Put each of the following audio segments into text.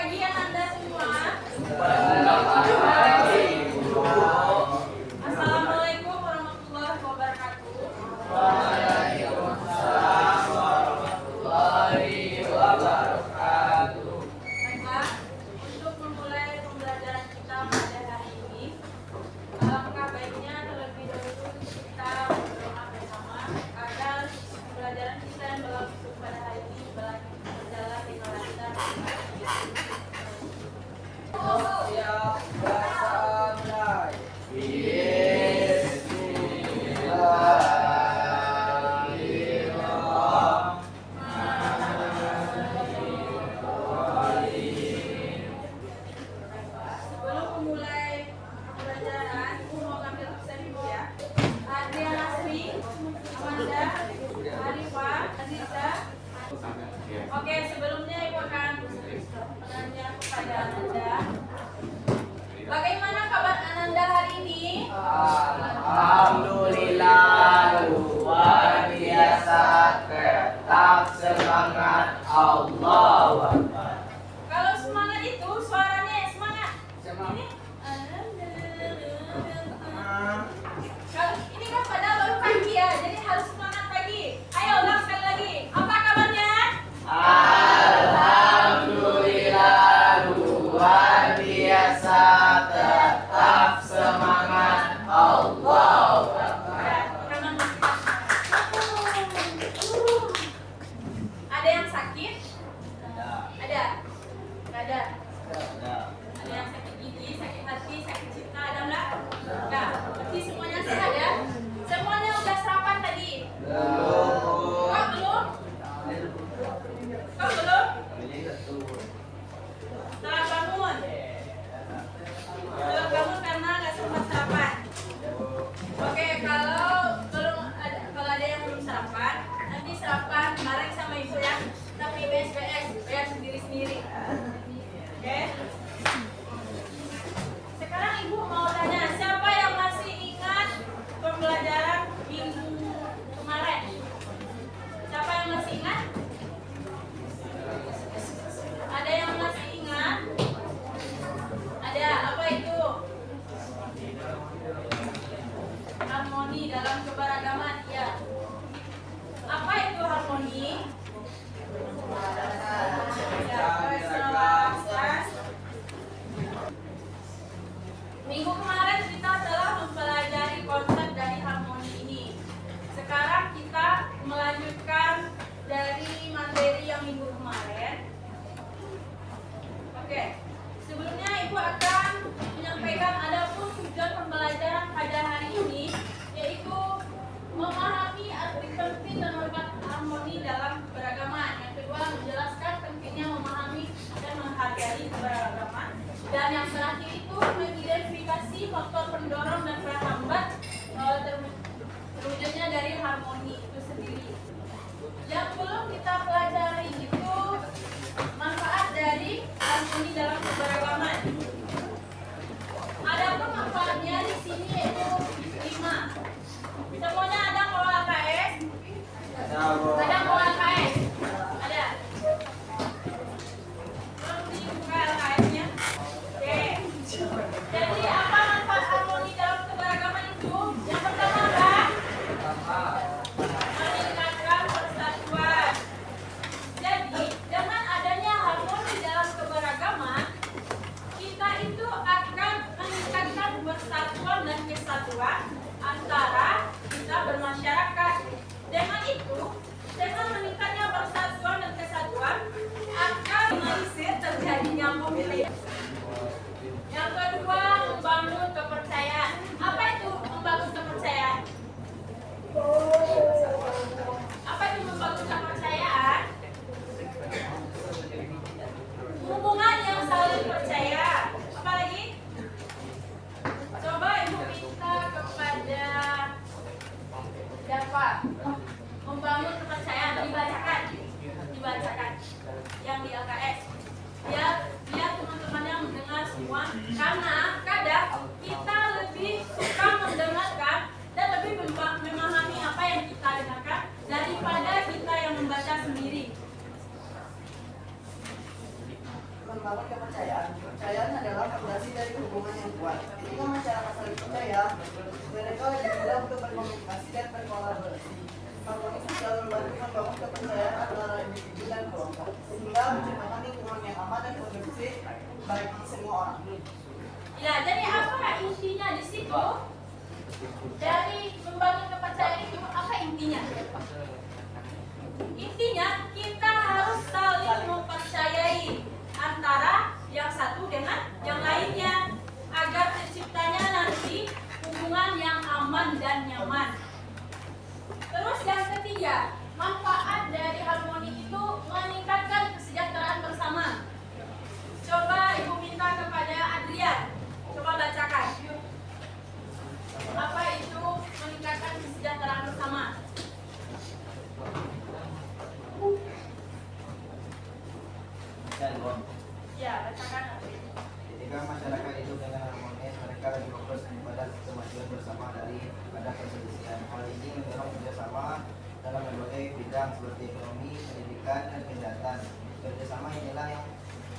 pagi Anda semua. Assalamualaikum warahmatullahi wabarakatuh. Waalaikumsalam warahmatullahi wabarakatuh. Baiklah, untuk memulai pembelajaran kita pada hari ini, alangkah baiknya terlebih dahulu kita berdoa bersama agar pembelajaran kita yang berlangsung pada hari ini berjalan dengan lancar. Siap, bahasa mulai. Sebelum memulai pembelajaran, aku mau ngambil absen dulu ya. Adrian Asri, Amanda, Arifah, Aziza. Oke, sebelumnya Ibu akan menanya kepada Ananda. Bagaimana kabar Ananda hari ini? Alhamdulillah, luar biasa, tetap semangat. Allahu Akbar. Kalau semangat itu suaranya semangat. Ini kalau ini kan padahal baru pagi ya, jadi harus semangat pagi. Ayo ulang sekali lagi. Apa kabarnya? Alhamdulillah, luar biasa, tetap semangat. Allahu Akbar. Ada yang sakit? Ada? Nggak ada. Ada yang sakit gigi, sakit hati, sakit cinta, ada nggak? Nggak. Berarti semuanya sehat ya? Semuanya udah sarapan tadi? Kok belum? Kok belum? Setelah bangun? Setelah bangun karena nggak sempat sarapan. Oke, kalau ada yang belum sarapan, nanti sarapan bareng sama ibu ya. Tapi BSBS, bayar sendiri-sendiri. Oke. Sekarang ibu mau tanya, siapa yang masih ingat pembelajaran minggu kemarin? Siapa yang masih ingat? Ada yang masih ingat? Ada, apa itu? Harmoni dalam keberagaman, ya. Apa itu harmoni? Ya, keselarasan. Minggu kemarin kita telah mempelajari konsep dari harmoni ini. Sekarang kita melanjutkan dari materi yang minggu kemarin. Oke, sebelumnya Ibu akan menyampaikan adapun tujuan pembelajaran pada hari ini, yaitu memahami arti penting dan manfaat harmoni dalam keberagaman. Yang kedua, menjelaskan pentingnya memahami dan menghargai keberagaman. Dan yang terakhir itu mengidentifikasi faktor pendorong dan penghambat terwujudnya dari harmoni itu sendiri. Yang belum kita pelajari itu manfaat dari harmoni dalam keberagaman. Adapun manfaatnya di sini yaitu 5. Semuanya ada kalau LKS? Ada kalau LKS? Ada. Belum dibuka LKS-nya? Oke. Jadi apa manfaat harmoni dalam keberagaman itu? Yang pertama apa? Meningkatkan persatuan. Jadi dengan adanya harmoni dalam keberagaman, kita itu akan meningkatkan persatuan dan kesatuan antara kita bermasyarakat. Dengan itu, dengan meningkatnya persatuan dan kesatuan akan minimalisir terjadinya konflik. Yang kedua, membangun kepercayaan. Apa itu membangun kepercayaan? Apa itu membangun kepercayaan? Hubungan yang saling percaya. Apa lagi? Coba Ibu minta kepada Dava membangun kepercayaan, dibacakan yang di LKS. Biar teman-temannya membangun kepercayaan. Kepercayaan adalah fondasi dari hubungan yang kuat. Ketika masyarakat saling percaya, mereka lebih mudah untuk berkomunikasi dan berkolaborasi. Harmoni sosial membantu membangun kepercayaan antara individu dan kelompok, sehingga menciptakan lingkungan yang aman dan kondusif bagi semua orang. Ya, jadi apa intinya di situ? Dari membangun kepercayaan itu apa intinya? Intinya kita harus saling mempercayai antara yang satu dengan yang lainnya agar terciptanya nanti hubungan yang aman dan nyaman. Terus yang ketiga, manfaat dari harmoni itu meningkatkan kesejahteraan bersama. Coba Ibu minta kepada Adrian, coba bacakan. Yuk. Apa itu meningkatkan kesejahteraan bersama? Ya, bacakan. Ketika masyarakat hidup dengan harmonis, mereka lebih fokus pada kemajuan bersama daripada perselisihan. Hal ini mendorong kerjasama dalam berbagai bidang seperti ekonomi, pendidikan, dan kesehatan. Kerjasama inilah yang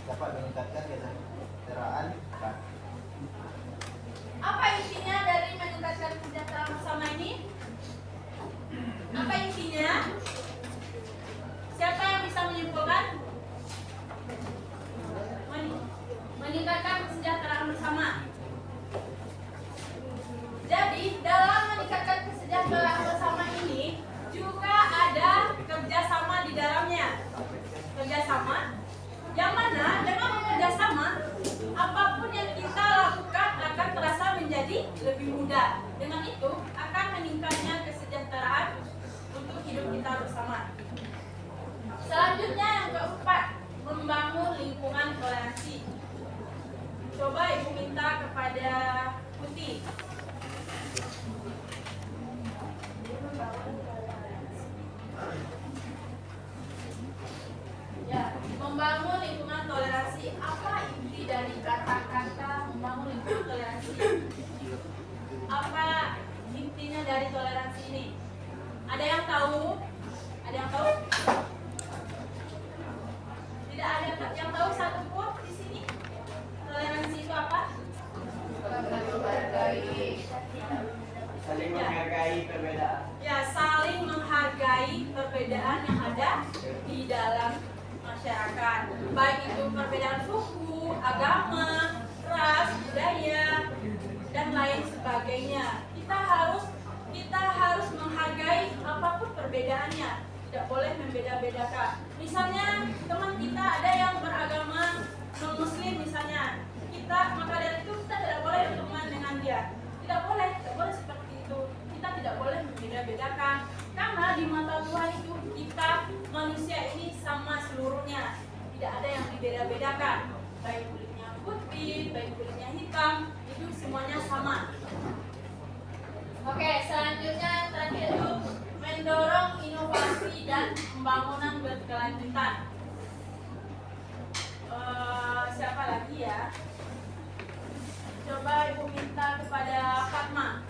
dapat meningkatkan kesejahteraan. Apa intinya dari meningkatkan kesejahteraan bersama ini? Apa intinya? Siapa yang bisa menyimpulkan? Meningkatkan kesejahteraan bersama. Jadi dalam meningkatkan kesejahteraan bersama ini juga ada kerjasama di dalamnya. Kerjasama yang mana dengan kerjasama apapun yang kita lakukan akan terasa menjadi lebih mudah. Dengan itu akan meningkatnya kesejahteraan untuk hidup kita bersama. Selanjutnya yang keempat, membangun lingkungan toleransi. Coba Ibu minta kepada Putih. Ya, membangun lingkungan toleransi. Apa inti dari kata-kata membangun lingkungan toleransi? Apa intinya dari toleransi ini? Ada yang tahu? Ada yang tahu? Tidak ada yang tahu satupun di sini. Toleransi itu apa? Saling menghargai perbedaan. Ya, saling menghargai perbedaan yang ada di dalam masyarakat. Baik itu perbedaan suku, agama, ras, budaya, dan lain sebagainya. Kita harus menghargai apapun perbedaannya. Tidak boleh membeda-bedakan. Misalnya teman kita ada yang beragama non-muslim misalnya. Maka dari itu kita tidak boleh berteman dengan dia. Tidak boleh seperti itu. Kita tidak boleh membeda-bedakan. Karena di mata Tuhan itu kita manusia ini sama seluruhnya. Tidak ada yang dibeda-bedakan. Baik kulitnya putih, baik kulitnya hitam, itu semuanya sama. Oke, selanjutnya yang terakhir itu mendorong inovasi dan pembangunan berkelanjutan. Siapa lagi ya? Coba Ibu minta kepada Fatma.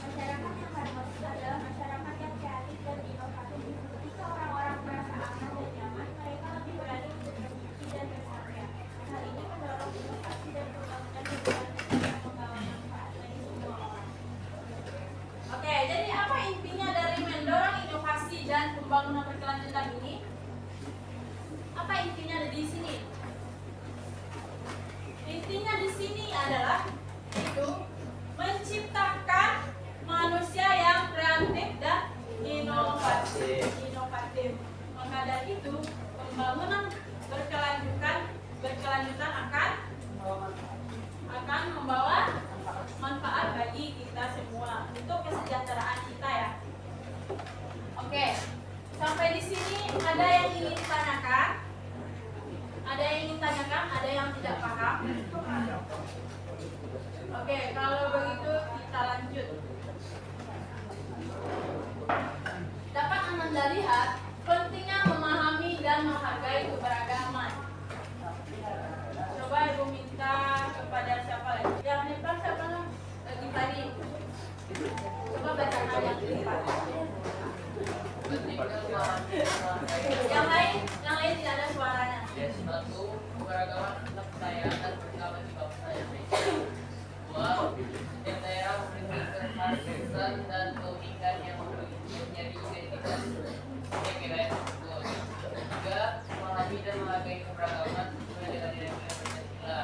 Masyarakat yang harmonis adalah masyarakat yang kreatif dan inovatif. Ketika orang-orang merasa aman dan nyaman, mereka lebih berani untuk berdiskusi dan berkarya. Hal ini mendorong inovasi dan pembangunan berkelanjutan yang membawa manfaat bagi semua orang. Oke, jadi apa intinya dari mendorong inovasi dan pembangunan berkelanjutan ini? Apa intinya di sini? Intinya di sini adalah itu menciptakan manusia yang kreatif dan inovatif. Maka dari itu pembangunan berkelanjutan akan membawa manfaat bagi kita semua untuk kesejahteraan kita ya. Oke, sampai di sini ada yang ingin ditanyakan? Ada yang ingin tanyakan? Ada yang tidak paham? Oke, kalau begitu kita lanjut. Dapat Anda lihat pentingnya memahami dan menghargai keberagaman. Coba Ibu minta kepada siapa lagi? Yang di depan siapa lagi tadi? Coba bacakan yang di depan. Yang lain tidak ada suaranya. Satu, keberagaman tetap saya dan berkawan di bangsa yang baik. Dua, setiap daerah memiliki kekhasiatan dan keunikan yang menjadi identitas. Saya kira itu betul. Tiga, memahami dan menghargai keberagaman sesuai dengan nilai-nilai Pancasila.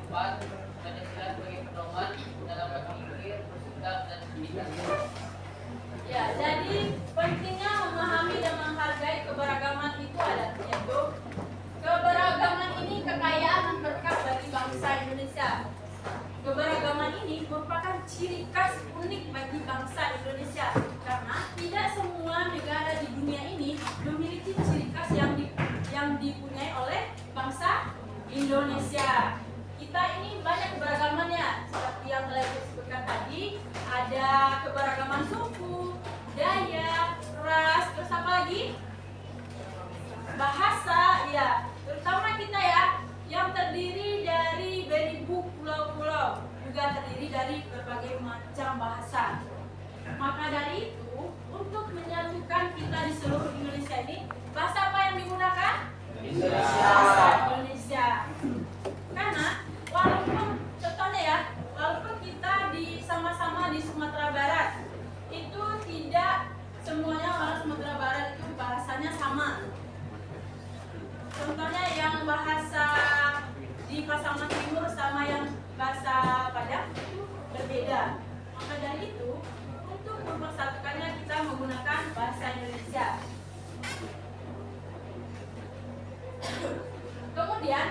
Empat, Pancasila sebagai pedoman dalam berpikir, bersikap, dan berdikari. Ya, jadi pentingnya memahami dan menghargai keberagaman itu adalah yaitu keberagaman ini kekayaan dan berkah bagi bangsa Indonesia. Keberagaman ini merupakan ciri khas unik bagi bangsa Indonesia karena tidak semua negara di dunia ini memiliki ciri khas yang dipunyai oleh bangsa Indonesia. Kita ini banyak keberagamannya seperti yang telah disebutkan tadi, ada keberagaman suku, daya, ras, terus apa lagi? Bahasa, ya, terutama kita ya, yang terdiri dari beribu pulau-pulau, juga terdiri dari berbagai macam bahasa. Maka dari itu, untuk menyatukan kita di seluruh Indonesia ini, bahasa apa yang digunakan? Bahasa Indonesia. Karena walaupun contohnya ya, walaupun kita sama-sama di Sumatera Barat, itu tidak semuanya orang Sumatera Barat itu bahasanya sama. Contohnya yang bahasa di Pasaman Timur sama yang bahasa Padang itu berbeda. Maka dari itu, untuk mempersatukannya kita menggunakan bahasa Indonesia. Kemudian,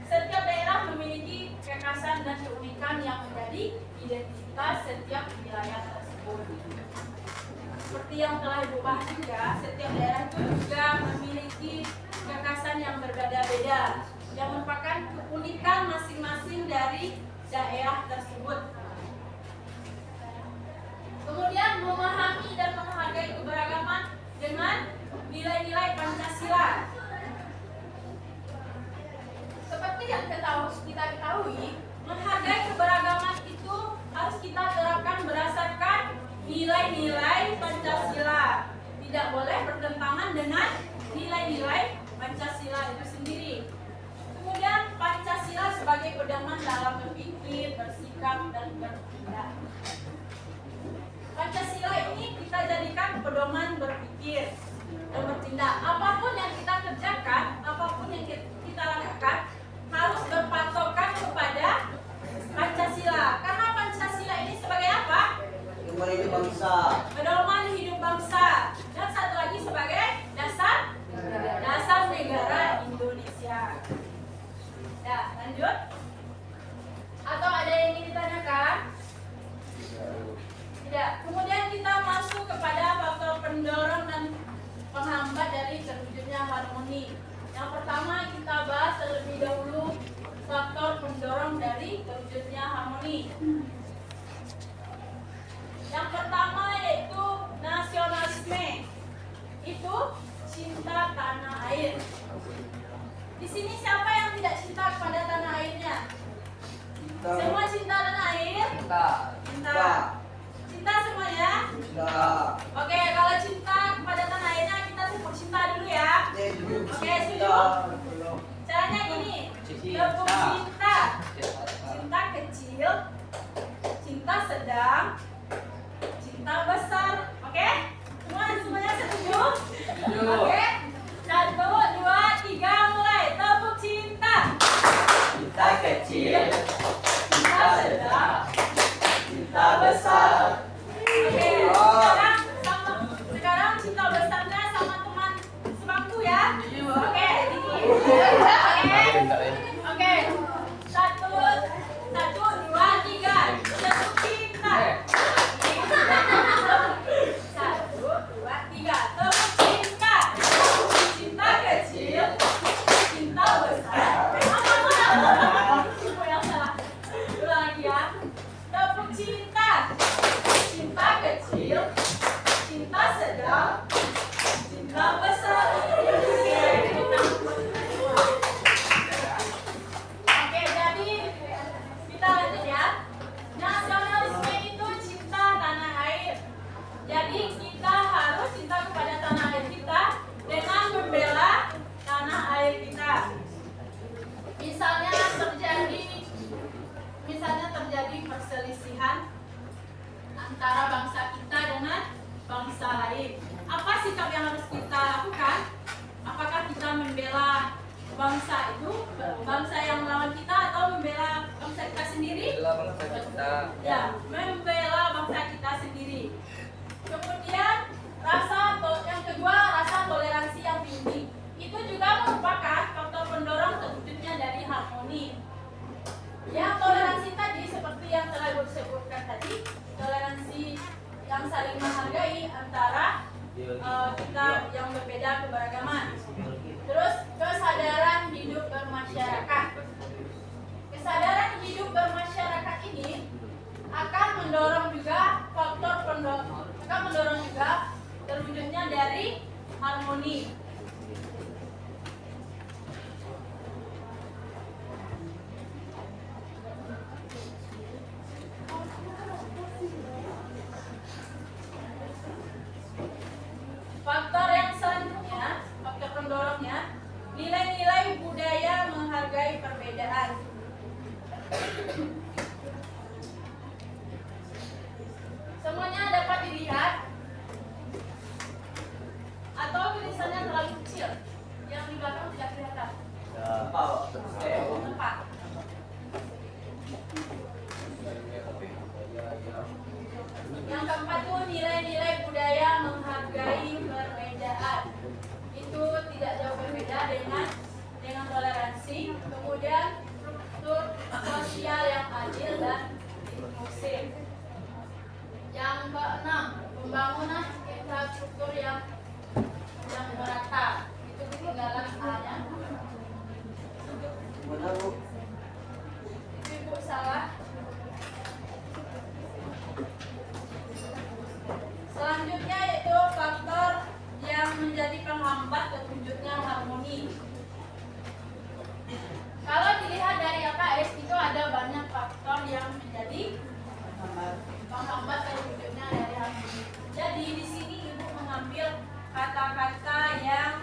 setiap daerah memiliki kekhasan dan keunikan yang menjadi identitas setiap wilayah tersebut. Seperti yang telah Ibu bahas juga, setiap daerah itu juga memiliki kekhasan yang berbeda-beda, yang merupakan keunikan masing-masing dari daerah tersebut. Kemudian memahami dan menghargai keberagaman dengan nilai-nilai Pancasila. Seperti yang kita ketahui, menghargai keberagaman itu harus kita terapkan berdasarkan nilai-nilai Pancasila. Tidak boleh bertentangan dengan nilai-nilai Pancasila itu sendiri. Kemudian Pancasila sebagai pedoman dalam berpikir, bersikap, dan bertindak. Pancasila ini kita jadikan pedoman berpikir dan bertindak. Apapun yang kita kerjakan, apapun yang kita lakukan, harus berpatokan kepada Pancasila. Karena Pancasila ini sebagai apa? Pedoman hidup bangsa. Pedoman hidup bangsa. Dan satu lagi sebagai dasar negara Indonesia. Ya, lanjut. Atau ada yang ingin ditanyakan? Tidak. Kemudian kita masuk kepada faktor pendorong dan penghambat dari terwujudnya harmoni. Yang pertama kita bahas terlebih dahulu faktor pendorong dari terwujudnya harmoni. Yang pertama yaitu nasionalisme. Itu cinta tanah air. Di sini siapa yang tidak cinta kepada tanah airnya? Semua cinta tanah air? Cinta. Cinta semuanya? Oke, kalau cinta kepada tanah airnya kita sebut cinta dulu ya. Oke, setuju? Caranya gini, gabung cinta. Cinta kecil, cinta sedang, cinta besar. Oke? Semuanya setuju? Oke? 1, 2, 3, mulai. Tepuk cinta. Cinta kecil, Cinta sedang, cinta besar. Oke, sekarang cinta besarnya sama teman sebangku ya. Oke, ini. Oke. 1, 2, 3. Tepuk cinta. 1, 2, 3. Tepuk cinta. misalnya terjadi perselisihan antara bangsa kita dengan bangsa lain. Apa sikap yang harus kita lakukan? Apakah kita membela bangsa itu, bangsa yang melawan kita, atau membela bangsa kita sendiri? Itulah bangsa kita. Ya, membela bangsa kita sendiri. Kemudian yang kedua, rasa toleransi yang tinggi. Itu juga merupakan faktor pendorong terwujudnya dari harmoni. Yang toleransi tadi seperti yang telah Ibu sebutkan tadi, toleransi yang saling menghargai antara kita yang berbeda keberagaman. Terus kesadaran hidup bermasyarakat. Kesadaran hidup bermasyarakat ini akan mendorong juga terwujudnya dari harmoni. Faktor yang selanjutnya, faktor pendorongnya, nilai-nilai budaya menghargai perbedaan. Semuanya dapat dilihat atau tulisannya terlalu kecil, yang di belakang tidak kelihatan. Empat. Yang keempat itu nilai-nilai budaya menghargai perbedaan. Itu tidak jauh berbeda dengan toleransi. Kemudian struktur sosial yang adil dan inklusif. Yang keenam, pembangunan infrastruktur yang merata. Itu ketinggalan A-nya. Itu Ibu salah. Selanjutnya yaitu faktor yang menjadi penghambat terwujudnya harmoni. Kalau dilihat dari AKS itu ada banyak faktor yang menjadi penghambat terwujudnya dari harmoni. Jadi di sini Ibu mengambil kata-kata yang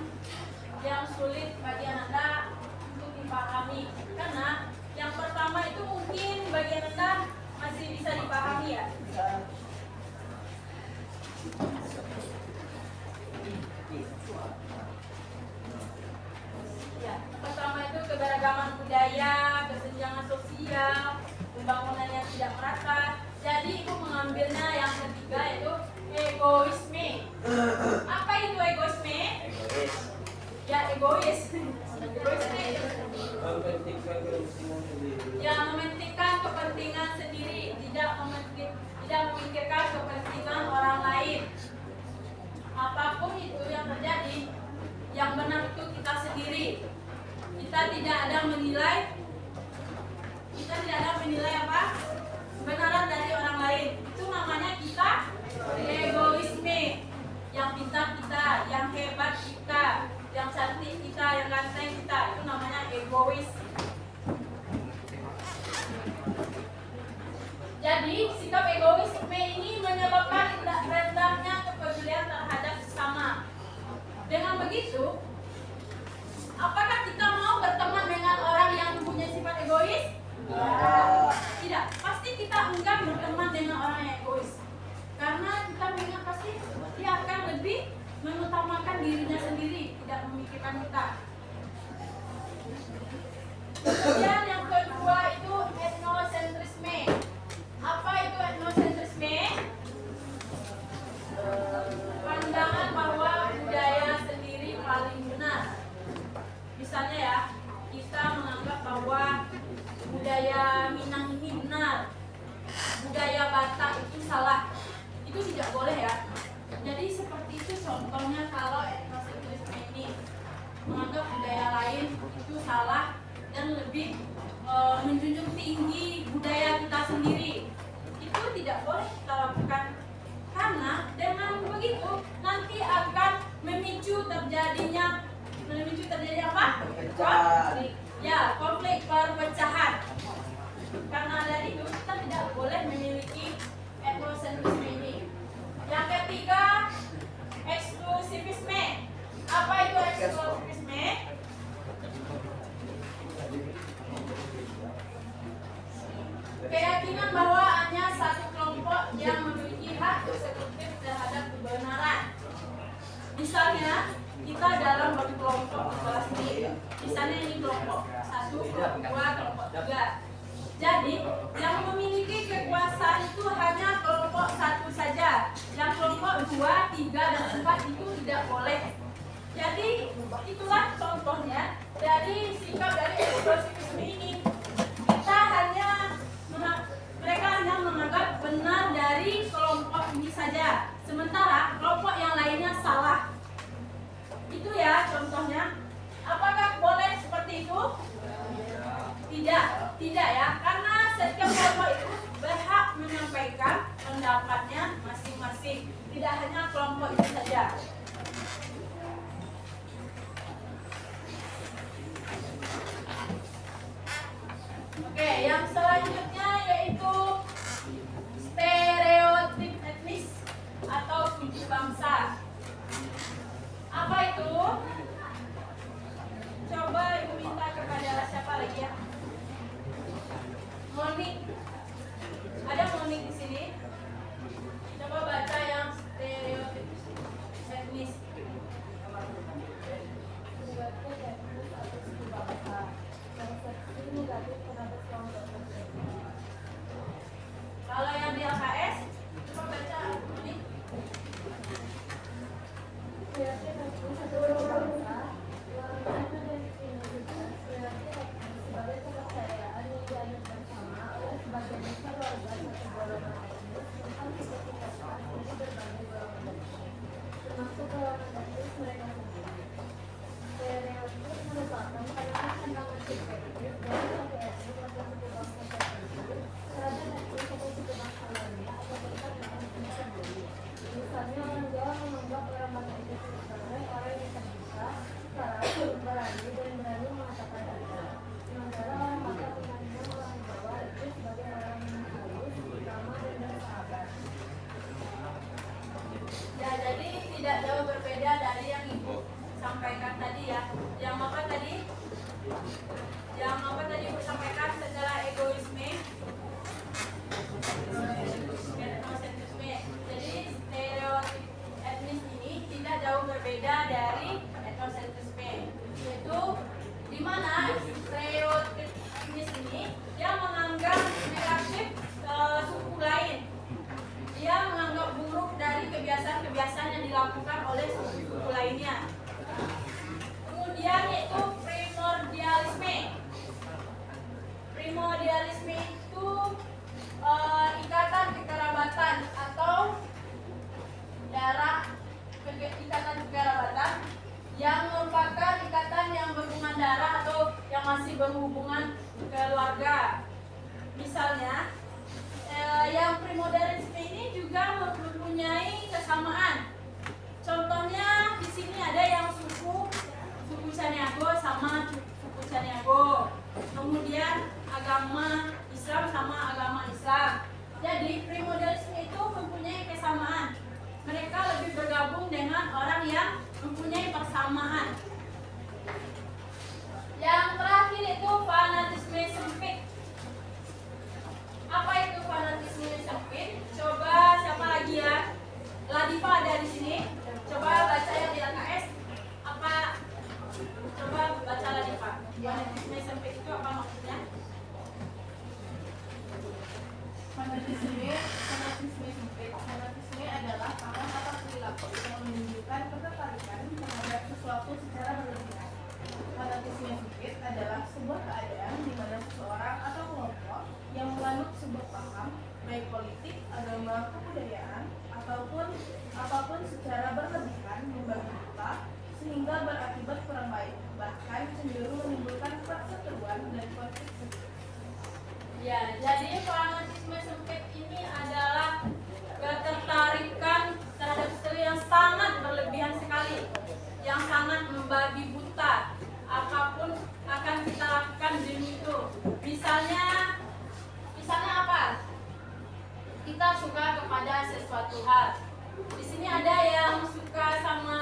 sulit bagi Anda untuk dipahami. Karena yang pertama itu mungkin bagi Anda masih bisa dipahami ya. Ya, pertama itu keberagaman budaya, kesenjangan sosial, pembangunan yang tidak merata. Jadi Ibu mengambilnya yang ketiga yaitu egoisme. Apa itu egoisme? Ya, egois. Egoisme yang mementingkan kepentingan sendiri, tidak memikirkan kepentingan orang lain. Apapun itu yang terjadi, yang benar itu kita sendiri. Kita tidak ada menilai apa kebenaran dari orang lain. Itu namanya kita egoisme. Yang pintar kita, yang hebat kita, yang cantik kita, yang ganteng kita, itu namanya egois. Jadi sikap egoisme ini menyebabkan rendahnya kepedulian terhadap sesama. Dengan begitu, apakah kita mau berteman dengan orang yang mempunyai sifat egois? Tidak. Pasti kita enggan berteman dengan orang yang egois. Karena kita mengingat pasti dia akan lebih mengutamakan dirinya sendiri, tidak memikirkan kita. Kemudian yang kedua itu etnosentrisme. Apa itu etnosentrisme? Pandangan bahwa budaya sendiri paling benar. Misalnya ya, kita menganggap bahwa budaya Minang ini benar, budaya Batak itu salah. Itu tidak boleh ya. Jadi seperti itu contohnya kalau etnosentrisme ini menganggap budaya lain itu salah dan lebih menjunjung tinggi budaya kita sendiri. Itu tidak boleh kita lakukan, karena dengan begitu nanti akan memicu terjadinya apa? Konflik perpecahan. Karena dari itu kita tidak boleh memiliki etnosentrisme ini. Yang ketiga, eksklusivisme. Apa itu eksklusivisme? keyakinan bahwa hanya satu kelompok yang memiliki hak eksekutif terhadap kebenaran. Misalnya kita dalam berkelompok kelas ini, misalnya ini kelompok 1, kelompok 2, kelompok 3. Jadi yang memiliki kekuasaan itu hanya kelompok 1 saja. Yang kelompok 2, 3, dan 4 itu tidak boleh. Jadi itulah contohnya dari sikap dari eksklusifisme ini. Mereka hanya menganggap benar dari kelompok ini saja, sementara kelompok yang lainnya salah. Itu ya contohnya. Apakah boleh seperti itu? Tidak ya, karena setiap kelompok itu berhak menyampaikan pendapatnya masing-masing, tidak hanya kelompok itu saja. Oke, yang selanjutnya yaitu stereotip etnis atau suku bangsa. Apa itu? Coba ibu minta kepada siapa lagi ya? Monik. Ada Monik di sini. Coba baca yang stereotip etnis. Kalau yang di LKS, coba baca Monik. Ya, jadi tidak jauh berbeda dari yang ibu sampaikan tadi ya. Yang apa tadi? Yang apa tadi ibu sampaikan secara egoisme? Etnosentrisme. Jadi stereotip etnis ini tidak jauh berbeda dari etnosentrisme. Yaitu di mana stereotip etnis ini dia menganggap negatif suku lain. Dia menganggap buruk dari kebiasaan-kebiasaan yang dilakukan oleh suku lainnya. Kemudian yaitu primordialisme. Primordialisme itu ikatan kekerabatan atau ikatan kekerabatan yang merupakan ikatan yang berhubungan darah atau yang masih berhubungan keluarga. Misalnya yang primordialisme ini juga mempunyai kesamaan. Contohnya di sini ada yang suku Caniago sama suku Caniago. Kemudian agama Islam sama agama Islam. Jadi primordialisme itu mempunyai kesamaan. Mereka lebih bergabung dengan orang yang mempunyai persamaan. Yang terakhir itu fanatisme sempit. Apa itu fanatisme sempit? Coba siapa lagi ya? Ladifa ada di sini. Coba baca yang di LKS. Apa? Coba baca Ladifa. Fanatisme sempit itu apa maksudnya? Fanatisme sempit. Fanatisme adalah paham atau perilaku yang menunjukkan ketertarikan terhadap sesuatu secara berlebihan. Fanatisme sempit adalah sebuah keadaan di mana seseorang atau kelompok yang menganut sebuah paham, baik politik, agama, kebudayaan, ataupun apapun secara berlebihan membagi buta sehingga berakibat kurang baik, bahkan cenderung menimbulkan perseteruan dan konflik sempit. Ya, jadi fanatisme sempit ini adalah ketertarikan terhadap sesuatu yang sangat berlebihan sekali, yang sangat membabi buta. Apapun akan kita lakukan demi itu. Misalnya apa? Kita suka kepada sesuatu hal. Di sini ada yang suka sama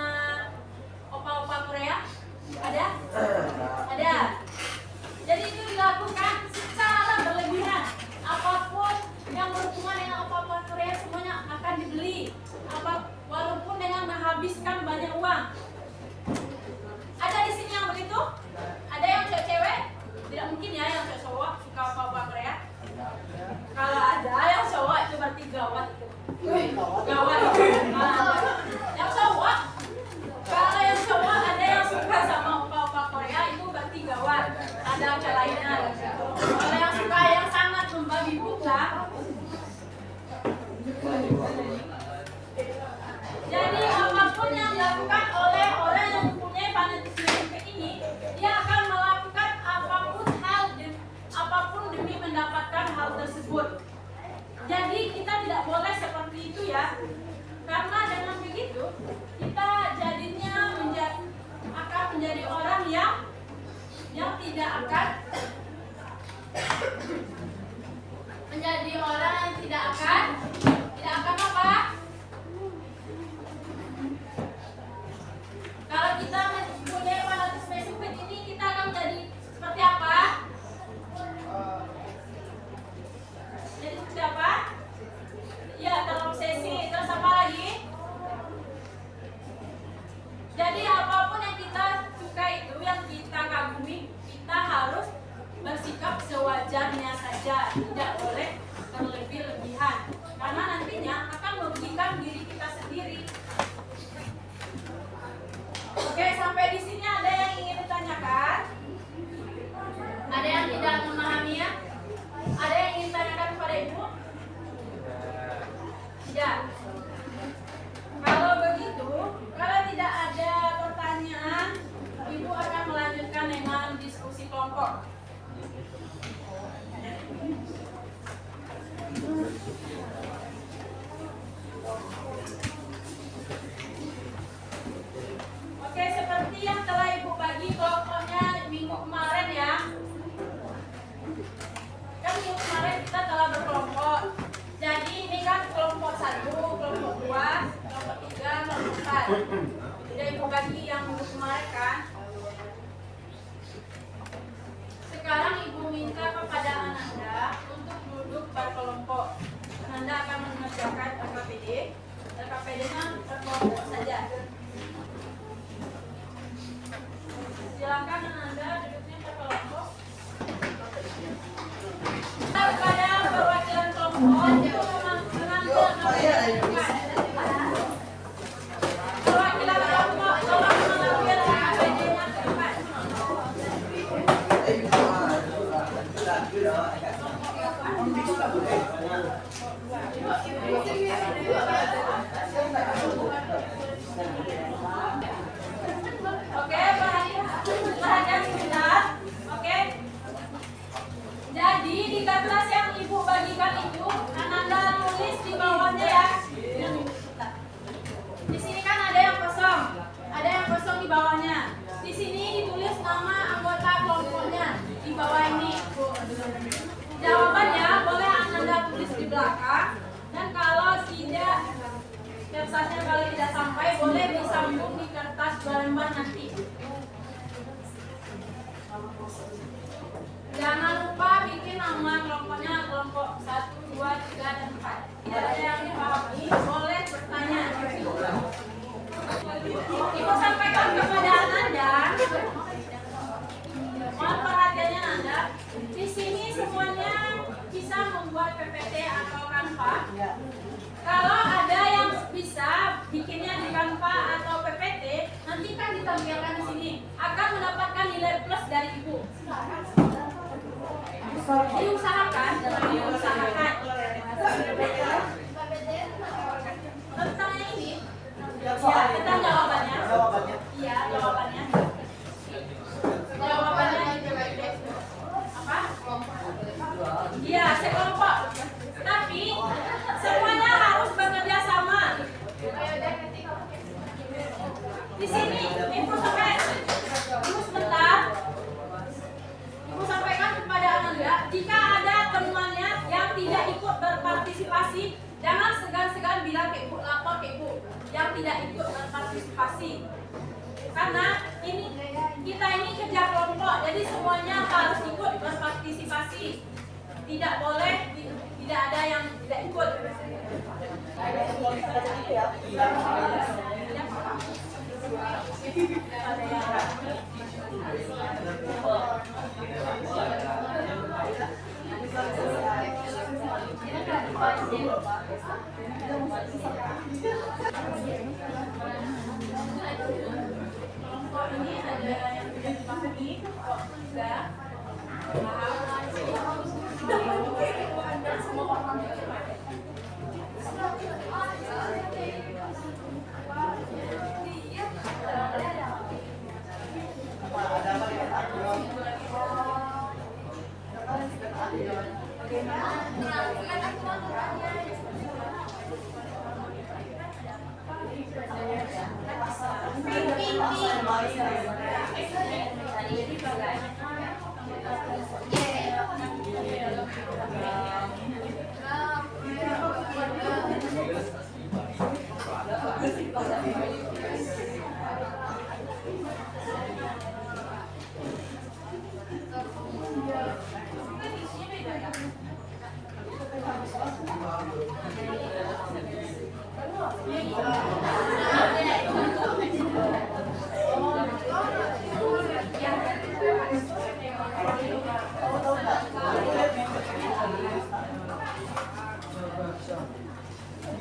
opa-opa Korea? Ada? Ada. Jadi itu dilakukan secara berlebihan. Apapun ada kelainan. Kalau yang suka yang sangat membabi buta, jadi apapun yang dilakukan oleh orang yang mempunyai fanatisme sempit ini, dia akan melakukan apapun demi mendapatkan hal tersebut. Jadi kita tidak boleh seperti itu ya, karena dengan begitu kita jadinya akan menjadi orang yang tidak akan menjadi orang yang tidak akan apa? Kalau kita mempunyai fanatisme sempit ini, kita akan menjadi seperti apa? Jadi seperti apa? Ya, terobsesi. Terus apa lagi? Jadi apapun yang kita suka itu, yang kita kagumi, kita harus bersikap sewajarnya saja, tidak boleh berlebih-lebihan, karena nantinya akan merugikan diri kita sendiri. Oke, sampai di sini ada yang ingin ditanyakan? Ada yang tidak memahaminya? Ada yang ingin tanyakan kepada Ibu? Tidak. Kalau begitu, kalau tidak ada pertanyaan, Ibu akan melanjutkan dengan diskusi kelompok. Oke, seperti yang telah Ibu bagi kelompoknya minggu kemarin ya. Kan minggu kemarin kita telah berkelompok. Jadi ini kan kelompok 1, kelompok 2, kelompok 3, kelompok 4. Sudah Ibu bagi yang minggu kemarin kan. Sekarang Ibu minta kepada Ananda untuk duduk berkelompok. Ananda akan mengerjakan LKPD. LKPD-nya berkelompok saja. Silakan Ananda duduknya berkelompok. Kepada perwakilan kelompok itu mengambil perwakilan kelompok tolong mengambil LKPD-nya ke depan. Oke, perhatian sebentar. Oke. Jadi di kertas yang Ibu bagikan itu, Ananda tulis di bawahnya ya. Di sini kan ada yang kosong di bawahnya. Di sini ditulis nama anggota kelompoknya di bawah ini. Jawabannya boleh Ananda tulis di belakang, dan kalau tidak kertasnya kalau tidak sampai boleh disambung di kertas 2 lembar nanti. Jangan lupa bikin nama kelompoknya kelompok 1, 2, 3, dan 4. Tidak ada yang dipahami, boleh bertanya. Ibu sampaikan kepada Ananda. Mohon perhatiannya Ananda. Di sini semuanya bisa membuat PPT atau Canva. Kalau ada yang bisa bikinnya di Canva atau PPT, nanti kan ditampilkan di sini akan mendapatkan nilai plus dari Ibu. Diusahakan. Tentang yang ini, ya, tentang jawabannya. Iya, jawabannya. Jawabannya di PPT. Apa? Iya, sekelompok. Tapi semuanya harus bekerja sama. Di sini Ibu sebentar. Ibu sampaikan kepada Ananda, jika ada temannya yang tidak ikut berpartisipasi, jangan segan-segan bilang ke Ibu, lapor ke Ibu yang tidak ikut berpartisipasi. Karena kita ini kerja kelompok, jadi semuanya harus ikut berpartisipasi. Tidak boleh tidak ada yang tidak ikut. Kelompok ini ada yang sudah dipahami, kelompok 3, Ada apa dengan Agion?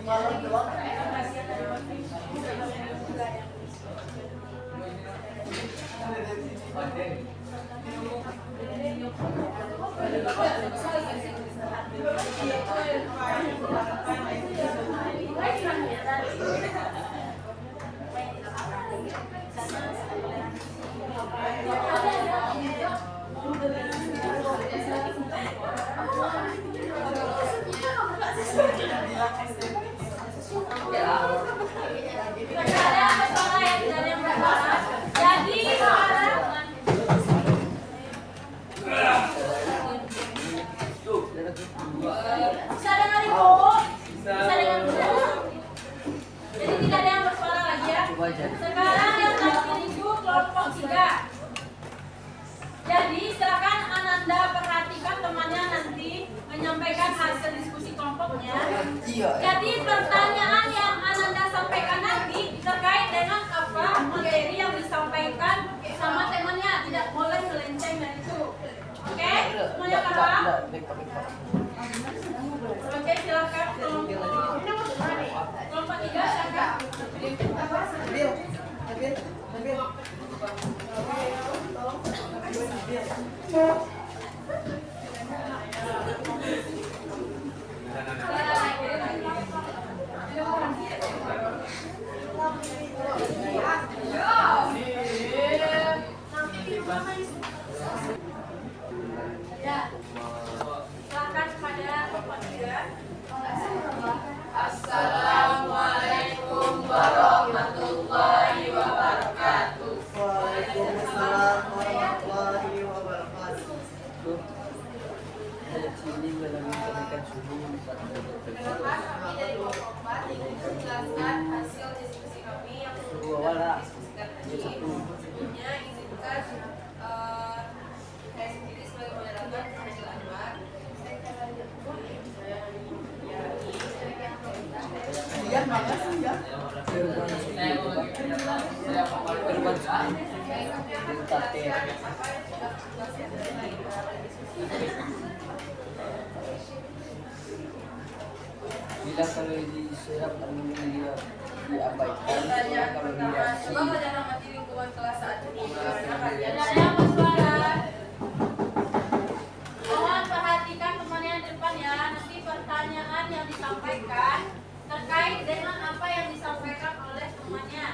Malam doang. Tidak ada masalah ya, tidak ada yang bersalah. Jadi sekarang bisa dengar ibu, bisa dengar ibu. Jadi tidak ada yang bersuara lagi ya. Sekarang yang terakhir ibu kelompok 3. Jadi silakan Ananda perhatikan temannya nanti menyampaikan hasil diskusi kelompoknya. Jadi pertanyaan yang Ananda sampaikan nanti terkait dengan apa materi yang disampaikan sama temannya, tidak boleh melenceng dari itu. Oke, semuanya paham? Oke, silakan kelompok 3 silakan. Ya, silakan kepada kelompok 3. Assalamualaikum warahmatullahi wabarakatuh. Waalaikumsalam warahmatullahi wabarakatuh. Kenapa kami dari kelompok 4 ingin menjelaskan hasil diskusi kami yang sudah diskusikan tadi. Sebelumnya izinkan saya sendiri sebagai moderator Hasil Anwar. Iya, makasih ya. Saya mau bagi pendapat, saya mau bagi pendapat. Bila kalau diserap dia diabaikan, Pertanyaan kalau pertama, direaksi, coba kalian amati lingkungan kelas saat ini. Bagaimana kalian? Tidak ada yang bersuara. Mohon perhatikan temannya yang di depan ya. Nanti pertanyaan yang disampaikan terkait dengan apa yang disampaikan oleh temannya.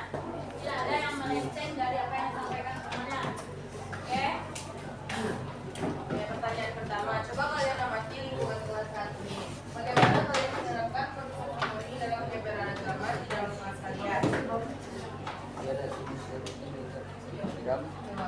Tidak ada yang melenceng dari apa yang disampaikan temannya. Oke? Oke, pertanyaan pertama, coba kalian amati lingkungan kelas saat ini. Bagaimana kalian menerapkan konsep harmoni dalam penyebaran agama di dalam kelas kalian? dia ada tulis dari kilogram. Coba.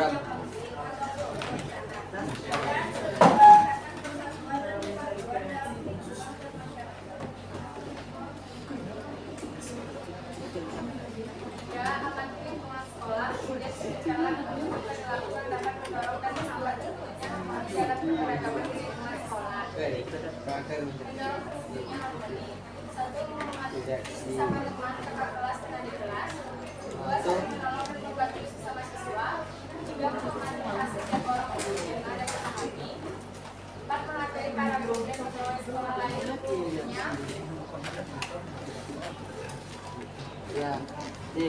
Berapa? Ya, akan lingkungan sekolah kemudian secara dilakukan dapat mendorong dan menghambat dalam keberagaman di lingkungan sekolah. Mendorong terbentuknya harmoni. Satu, mematuhi sesama teman kakak kelas dan di kelas. Dua, saling menolong dan membantu sesama siswa. Tiga, memahami setiap orang yang ada di kami. Empat, menghargai para guru dan pegawai sekolah lain umumnya. Ya, di.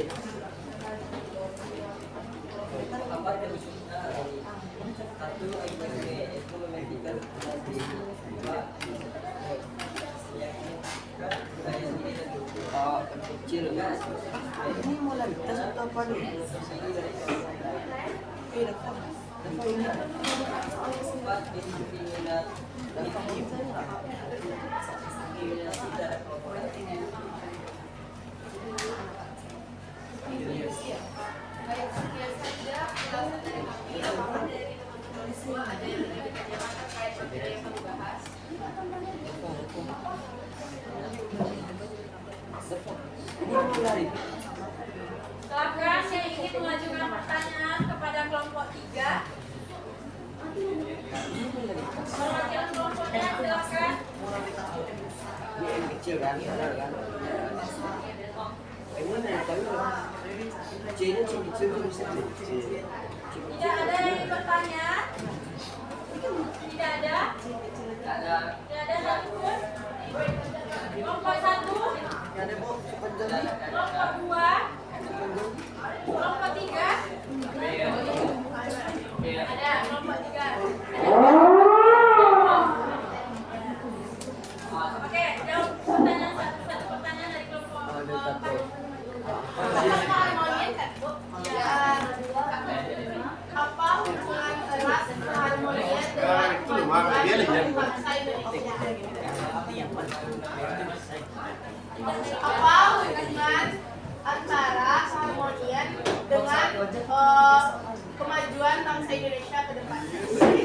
Oh, kecil. Ini mulai tes atau apa nih? Baik, sekian saja ulasan dari kami. Mohon dari teman-teman semua ada yang ingin ditanyakan terkait materi yang kami bahas. Silakan yang ingin mengajukan pertanyaan kepada kelompok 3. Perwakilan kelompoknya silakan. Ini yang kecil kan, benar kan? Ini yang tahu C-nya kecil itu bisa kecil. Tidak ada yang ingin bertanya? Tidak ada? Tidak ada. Tidak ada satupun? Kelompok 1, Ada bu, sepanjang kelompok 2, kelompok 3. Ada kelompok 3. Oke, jawab pertanyaan satu pertanyaan dari kelompok 4. Harmonian kan, Bu? Ya. Apa hubungan erat keharmonian dengan kemajuan bangsa Indonesia? Apa hubungan antara keharmonian dengan kemajuan bangsa Indonesia ke depan? Ini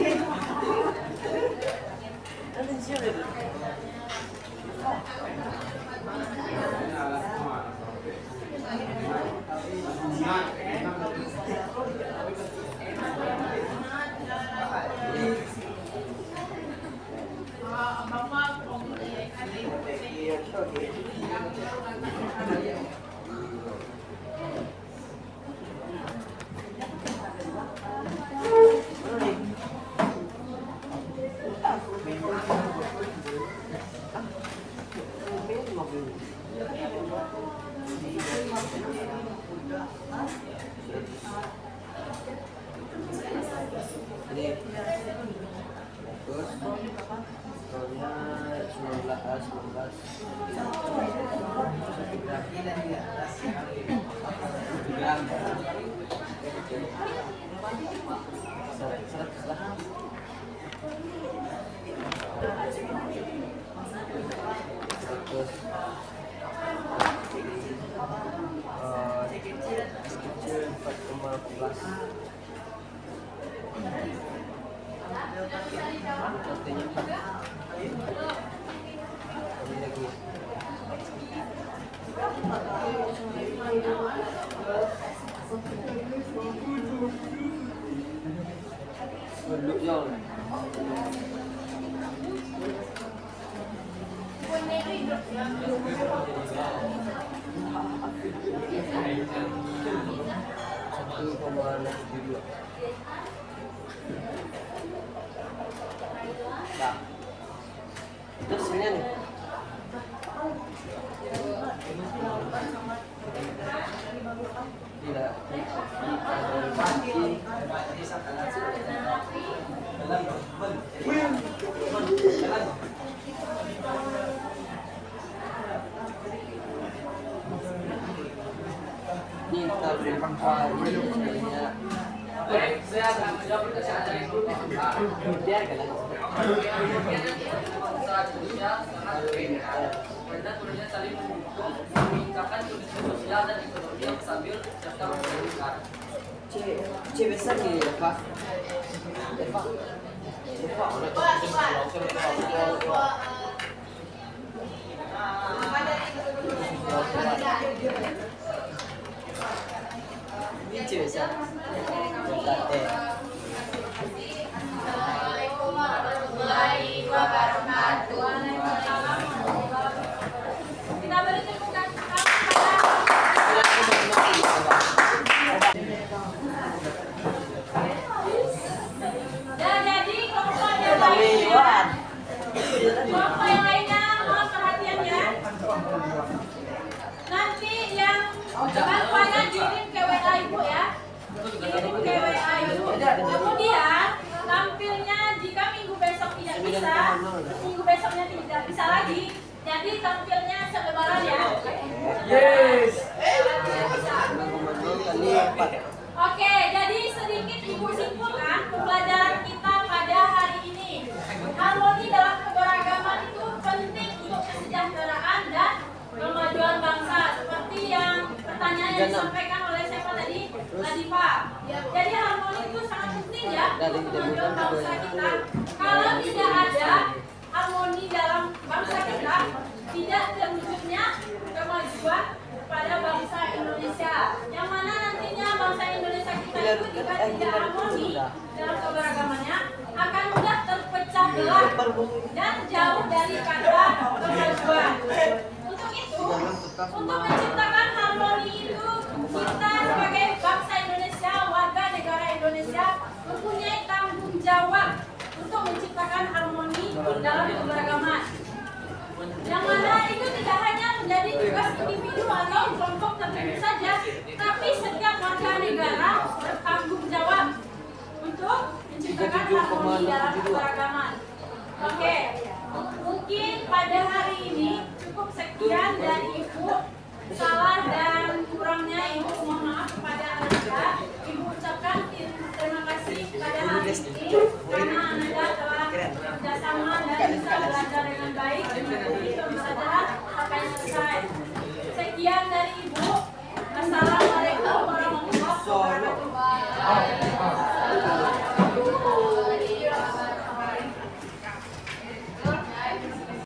terus skornya 1,72. Nah, terus ini nih. Tidak. Ini kita berikan sebenarnya. Baik, saya akan menjawab pertanyaan dari kelompok 4. Biarkan. Selanjutnya sangat berbeda. Karena tulisnya saling mendukung, meningkatkan kondisi sosial dan ekonomi yang stabil serta memperlukan. C C besar nih Eva. Eva. Eva. Ini C besar. Assalamualaikum warahmatullahi wabarakatuh. Kita beri tepuk tangan dan jadi kelompok yang lainnya, kelompok yang lainnya mohon perhatiannya. Nanti yang bantuannya dikirim ke WA Ibu ya, dikirim ke WA Ibu. Kemudian tampilnya jika minggu besok tidak bisa, minggu besoknya tidak bisa lagi, jadi tampilnya selebaran ya. Yes. Oke, jadi sedikit Ibu simpulkan pembelajaran kita pada hari ini. Harmoni dalam keberagaman itu penting untuk kesejahteraan dan kemajuan bangsa. Seperti yang pertanyaan yang disampaikan oleh siapa tadi? Ladifa. Jadi harmoni itu sangat penting ya untuk kemajuan bangsa kita. Kalau tidak ada harmoni dalam bangsa kita, tidak terwujudnya kemajuan pada bangsa Indonesia. Yang mana nantinya bangsa Indonesia kita itu jika tidak harmoni dalam keberagamannya akan mudah terpecah belah dan jauh daripada kemajuan. Untuk itu, untuk menciptakan harmoni itu, kita sebagai bangsa Indonesia, warga negara Indonesia mempunyai tanggung jawab untuk menciptakan harmoni dalam keberagaman. Yang mana itu tidak hanya menjadi tugas individu atau kelompok tertentu saja, tapi setiap warga negara bertanggung jawab untuk menciptakan harmoni dalam keberagaman. Oke, mungkin pada hari ini cukup sekian dari Ibu. Salah dan kurangnya Ibu mohon maaf kepada Anda. Ibu ucapkan terima kasih pada hari ini karena Anda telah bekerjasama dan bisa belajar dengan baik mengikuti pembelajaran sampai selesai. Sekian dari Ibu. Assalamualaikum warahmatullahi wabarakatuh.